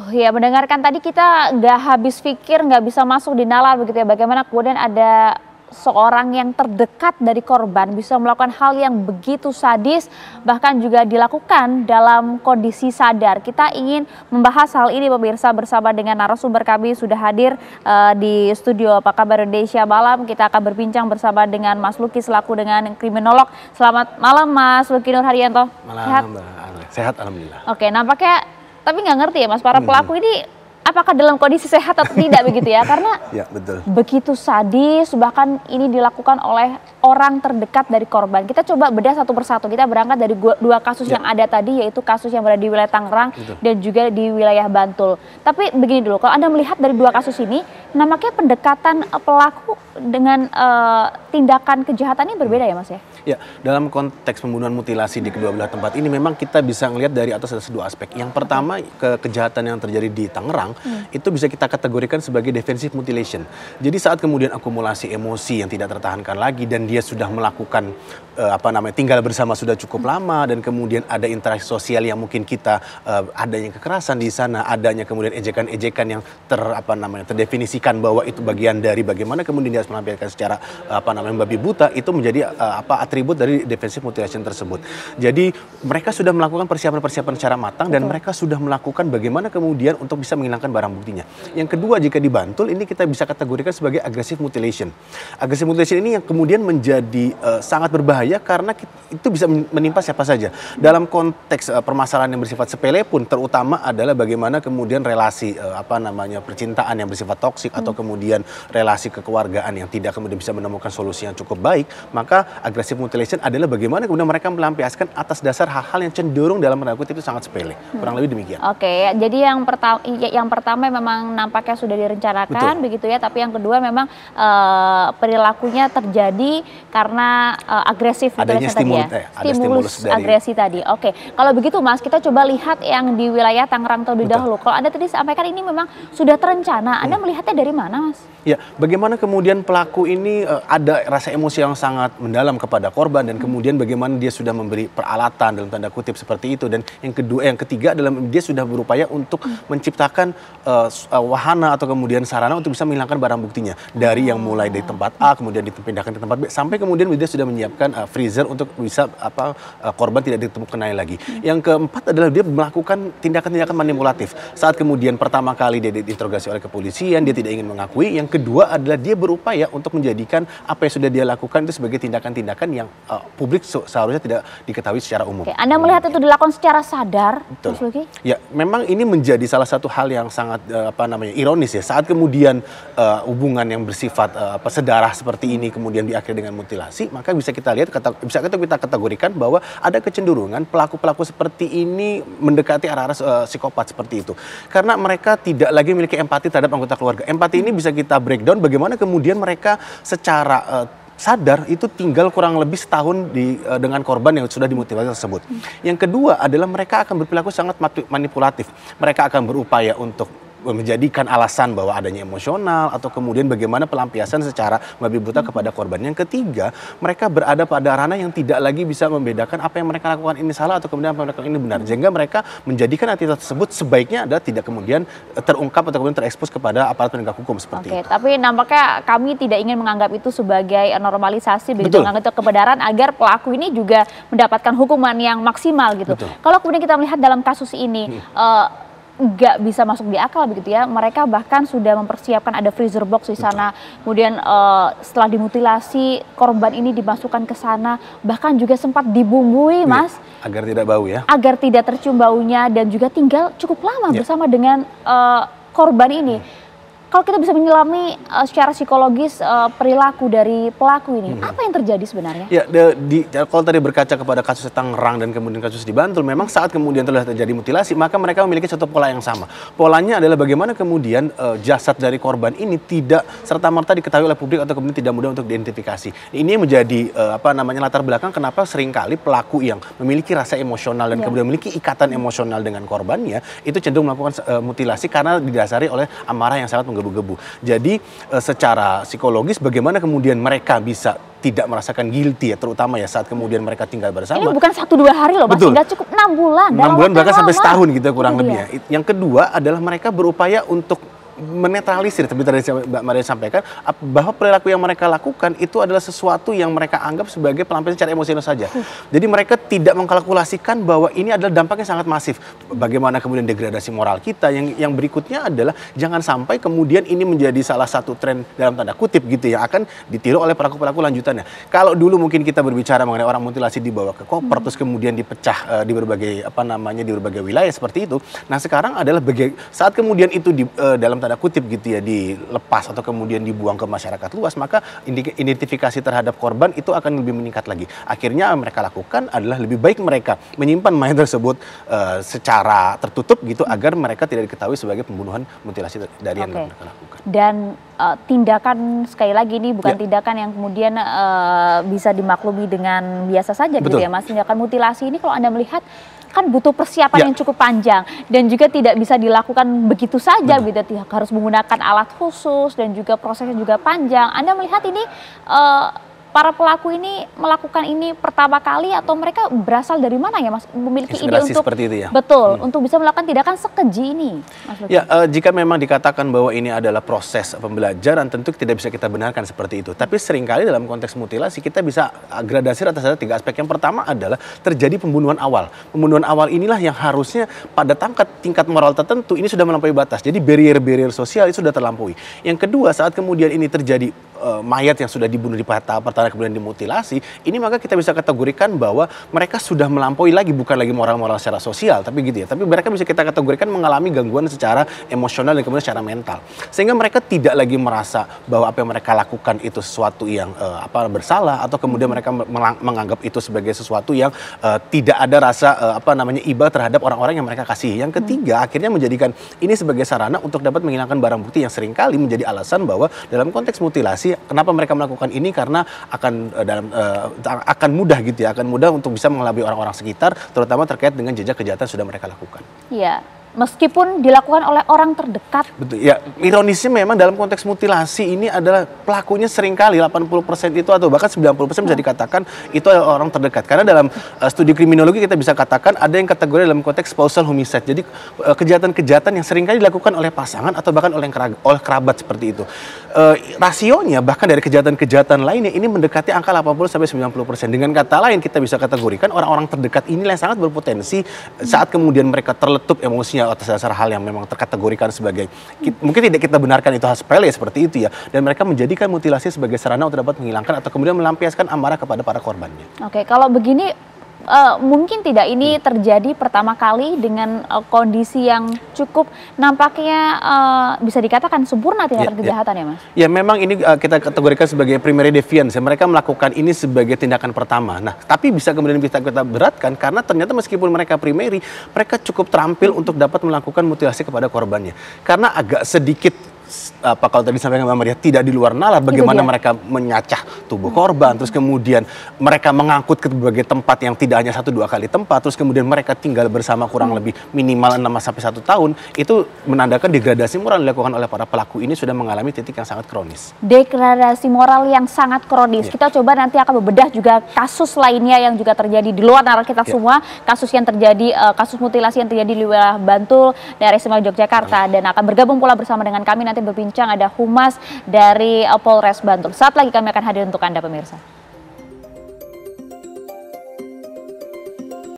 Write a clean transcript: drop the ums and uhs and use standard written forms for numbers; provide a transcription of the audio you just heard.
Ya mendengarkan tadi kita nggak habis pikir, nggak bisa masuk di nalar begitu ya. Bagaimana kemudian ada seorang yang terdekat dari korban bisa melakukan hal yang begitu sadis, bahkan juga dilakukan dalam kondisi sadar. Kita ingin membahas hal ini pemirsa bersama dengan narasumber kami sudah hadir di studio Apa Kabar Indonesia Malam. Kita akan berbincang bersama dengan Mas Luki selaku dengan kriminolog. Selamat malam Mas Luki Nur Haryanto. Malam Sehat? Mbak. Sehat alhamdulillah. Oke, nampaknya tapi nggak ngerti ya Mas, para pelaku ini apakah dalam kondisi sehat atau tidak begitu ya? Karena Ya, betul. begitu sadis, bahkan ini dilakukan oleh orang terdekat dari korban. Kita coba bedah satu persatu. Kita berangkat dari dua kasus yang ada tadi, yaitu kasus yang berada di wilayah Tangerang dan juga di wilayah Bantul. Tapi begini dulu, kalau Anda melihat dari dua kasus ini, nampaknya pendekatan pelaku dengan tindakan kejahatan ini berbeda ya Mas ya? Ya, dalam konteks pembunuhan mutilasi di kedua belah tempat ini memang kita bisa melihat dari atas ada dua aspek. Yang pertama, kejahatan yang terjadi di Tangerang itu bisa kita kategorikan sebagai defensive mutilation. Jadi saat kemudian akumulasi emosi yang tidak tertahankan lagi dan dia sudah melakukan tinggal bersama sudah cukup lama, dan kemudian ada interaksi sosial yang mungkin kita adanya kekerasan di sana, adanya kemudian ejekan-ejekan yang terdefinisikan bahwa itu bagian dari bagaimana kemudian dia melampiaskan secara babi buta, itu menjadi atribut dari defensive mutilation tersebut. Jadi mereka sudah melakukan persiapan-persiapan secara matang dan mereka sudah melakukan bagaimana kemudian untuk bisa menghilangkan barang buktinya. Yang kedua, jika di Bantul ini kita bisa kategorikan sebagai aggressive mutilation. Aggressive mutilation ini yang kemudian menjadi sangat berbahaya karena itu bisa menimpa siapa saja. Dalam konteks permasalahan yang bersifat sepele pun, terutama adalah bagaimana kemudian relasi percintaan yang bersifat toksik atau kemudian relasi kekeluargaan yang tidak kemudian bisa menemukan solusi yang cukup baik, maka aggressive mutilation adalah bagaimana kemudian mereka melampiaskan atas dasar hal-hal yang cenderung dalam tanda kutip itu sangat sepele. Kurang lebih demikian. Oke, jadi yang pertama memang nampaknya sudah direncanakan begitu ya, tapi yang kedua memang perilakunya terjadi karena agresif adanya stimulus agresi tadi. Oke, kalau begitu Mas, kita coba lihat yang di wilayah Tangerang terlebih dahulu. Kalau Anda tadi sampaikan ini memang sudah terencana, Anda melihatnya dari mana Mas? Ya, bagaimana kemudian pelaku ini ada rasa emosi yang sangat mendalam kepada korban, dan kemudian bagaimana dia sudah memberi peralatan dalam tanda kutip seperti itu, dan yang ketiga adalah dia sudah berupaya untuk menciptakan wahana atau kemudian sarana untuk bisa menghilangkan barang buktinya dari yang mulai dari tempat A kemudian dipindahkan ke tempat B sampai kemudian dia sudah menyiapkan freezer untuk bisa korban tidak ditemukan lagi. Yang keempat adalah dia melakukan tindakan-tindakan manipulatif. Saat kemudian pertama kali dia diinterogasi oleh kepolisian, dia tidak ingin mengakui. Yang kedua adalah dia berupaya untuk menjadikan apa yang sudah dia lakukan itu sebagai tindakan-tindakan yang publik seharusnya tidak diketahui secara umum. Oke, Anda melihat itu dilakukan secara sadar? Betul. Ya, memang ini menjadi salah satu hal yang sangat ironis ya. Saat kemudian hubungan yang bersifat sedarah seperti ini kemudian diakhiri dengan mutilasi, maka bisa kita lihat, bisa kita kategorikan bahwa ada kecenderungan pelaku-pelaku seperti ini mendekati arah-arah psikopat seperti itu. Karena mereka tidak lagi memiliki empati terhadap anggota keluarga. Empati ini bisa kita breakdown bagaimana kemudian mereka secara sadar itu tinggal kurang lebih setahun dengan korban yang sudah dimutilasi tersebut. Yang kedua adalah mereka akan berperilaku sangat manipulatif. Mereka akan berupaya untuk menjadikan alasan bahwa adanya emosional atau kemudian bagaimana pelampiasan secara babi buta kepada korban. Yang ketiga, mereka berada pada ranah yang tidak lagi bisa membedakan apa yang mereka lakukan ini salah atau kemudian apa yang mereka lakukan ini benar. Sehingga mereka menjadikan aktivitas tersebut sebaiknya adalah tidak kemudian terungkap atau kemudian terekspos kepada aparat penegak hukum seperti itu. Tapi nampaknya kami tidak ingin menganggap itu sebagai normalisasi, begitu, menganggap itu kebenaran agar pelaku ini juga mendapatkan hukuman yang maksimal gitu. Kalau kemudian kita melihat dalam kasus ini, nggak bisa masuk di akal begitu ya. Mereka bahkan sudah mempersiapkan ada freezer box di sana. Kemudian setelah dimutilasi korban ini dimasukkan ke sana, bahkan juga sempat dibumbui Mas, agar tidak bau ya. Agar tidak tercium baunya dan juga tinggal cukup lama bersama dengan korban ini. Kalau kita bisa menyelami secara psikologis perilaku dari pelaku ini, apa yang terjadi sebenarnya? Ya, kalau tadi berkaca kepada kasus Tangerang dan kemudian kasus di Bantul, memang saat kemudian telah terjadi mutilasi, maka mereka memiliki satu pola yang sama. Polanya adalah bagaimana kemudian jasad dari korban ini tidak serta-merta diketahui oleh publik atau kemudian tidak mudah untuk diidentifikasi. Ini menjadi latar belakang kenapa seringkali pelaku yang memiliki rasa emosional dan kemudian memiliki ikatan emosional dengan korbannya, itu cenderung melakukan mutilasi karena didasari oleh amarah yang sangat menggebu menggebu-gebu. Jadi secara psikologis bagaimana kemudian mereka bisa tidak merasakan guilty ya, terutama ya saat kemudian mereka tinggal bersama. Ini bukan 1-2 hari loh Mas, sudah cukup 6 bulan. 6 bulan bahkan sampai setahun gitu kurang lebih ya. Yang kedua adalah mereka berupaya untuk menetralisir, seperti tadi Mbak Maria sampaikan, bahwa perilaku yang mereka lakukan itu adalah sesuatu yang mereka anggap sebagai pelampiasan secara emosional saja. Jadi mereka tidak mengkalkulasikan bahwa ini adalah dampaknya sangat masif. Bagaimana kemudian degradasi moral kita, yang berikutnya adalah jangan sampai kemudian ini menjadi salah satu tren dalam tanda kutip gitu ya, akan ditiru oleh pelaku-pelaku lanjutannya. Kalau dulu mungkin kita berbicara mengenai orang mutilasi dibawa ke koper, terus kemudian dipecah di berbagai di berbagai wilayah seperti itu. Nah sekarang adalah saat kemudian itu dalam tanda kutip gitu ya dilepas atau kemudian dibuang ke masyarakat luas, maka identifikasi terhadap korban itu akan lebih meningkat lagi. Akhirnya mereka lakukan adalah lebih baik mereka menyimpan mayat tersebut secara tertutup gitu agar mereka tidak diketahui sebagai pembunuhan mutilasi dari yang mereka lakukan. Dan tindakan sekali lagi ini bukan tindakan yang kemudian bisa dimaklumi dengan biasa saja gitu ya Mas. Tindakan mutilasi ini kalau Anda melihat kan butuh persiapan yang cukup panjang dan juga tidak bisa dilakukan begitu saja, harus menggunakan alat khusus dan juga prosesnya juga panjang. Anda melihat ini para pelaku ini melakukan ini pertama kali atau mereka berasal dari mana ya Mas, memiliki ide untuk seperti itu ya? Betul, untuk bisa melakukan tindakan sekeji ini Mas Luki? Ya, jika memang dikatakan bahwa ini adalah proses pembelajaran, tentu tidak bisa kita benarkan seperti itu. Tapi seringkali dalam konteks mutilasi kita bisa gradasi atas ada 3 aspek. Yang pertama adalah terjadi pembunuhan awal. Pembunuhan awal inilah yang harusnya pada tingkat moral tertentu ini sudah melampaui batas. Jadi barrier sosial itu sudah terlampaui. Yang kedua, saat kemudian ini terjadi mayat yang sudah dibunuh di tahap pertama kemudian dimutilasi, ini maka kita bisa kategorikan bahwa mereka sudah melampaui lagi, bukan lagi moral-moral secara sosial, tapi gitu ya. Tapi mereka bisa kita kategorikan mengalami gangguan secara emosional dan kemudian secara mental. Sehingga mereka tidak lagi merasa bahwa apa yang mereka lakukan itu sesuatu yang bersalah, atau kemudian mereka menganggap itu sebagai sesuatu yang tidak ada rasa iba terhadap orang-orang yang mereka kasihi. Yang ketiga, akhirnya menjadikan ini sebagai sarana untuk dapat menghilangkan barang bukti yang seringkali menjadi alasan bahwa dalam konteks mutilasi kenapa mereka melakukan ini, karena akan mudah gitu ya, akan mudah untuk bisa mengelabui orang-orang sekitar, terutama terkait dengan jejak kejahatan yang sudah mereka lakukan. Iya. Meskipun dilakukan oleh orang terdekat. Betul, ya ironisnya memang dalam konteks mutilasi ini adalah pelakunya seringkali 80% itu atau bahkan 90% bisa dikatakan itu adalah orang terdekat. Karena dalam studi kriminologi kita bisa katakan ada yang kategori dalam konteks spousal homicide. Jadi kejahatan-kejahatan yang seringkali dilakukan oleh pasangan atau bahkan oleh kerabat seperti itu. Rasionya bahkan dari kejahatan-kejahatan lainnya ini mendekati angka 80-90%. Dengan kata lain kita bisa kategorikan orang-orang terdekat inilah yang sangat berpotensi saat kemudian mereka terletup emosinya atas dasar hal yang memang terkategorikan sebagai mungkin tidak kita benarkan itu hal sepele seperti itu ya, dan mereka menjadikan mutilasi sebagai sarana untuk dapat menghilangkan atau kemudian melampiaskan amarah kepada para korbannya. Oke, kalau begini mungkin tidak ini terjadi pertama kali dengan kondisi yang cukup nampaknya bisa dikatakan sempurna tindakan kejahatan ya Mas? Ya memang ini kita kategorikan sebagai primary deviance. Mereka melakukan ini sebagai tindakan pertama. Nah tapi bisa kemudian kita beratkan karena ternyata meskipun mereka primary, mereka cukup terampil untuk dapat melakukan mutilasi kepada korbannya. Karena agak sedikit kalau tadi sampaikan Mbak Maria, tidak di luar nalar bagaimana mereka menyacah tubuh korban, terus kemudian mereka mengangkut ke berbagai tempat yang tidak hanya 1-2 kali tempat, terus kemudian mereka tinggal bersama kurang lebih minimal 6-1 tahun, itu menandakan degradasi moral yang dilakukan oleh para pelaku ini sudah mengalami titik yang sangat kronis. Degradasi moral yang sangat kronis. Kita coba nanti akan bebedah juga kasus lainnya yang juga terjadi di luar nalar kita semua, kasus yang terjadi, kasus mutilasi yang terjadi di wilayah Bantul, daerah istimewa Yogyakarta, dan akan bergabung pula bersama dengan kami nanti berbincang ada Humas dari Polres Bantul. Saat lagi kami akan hadir untuk Anda pemirsa.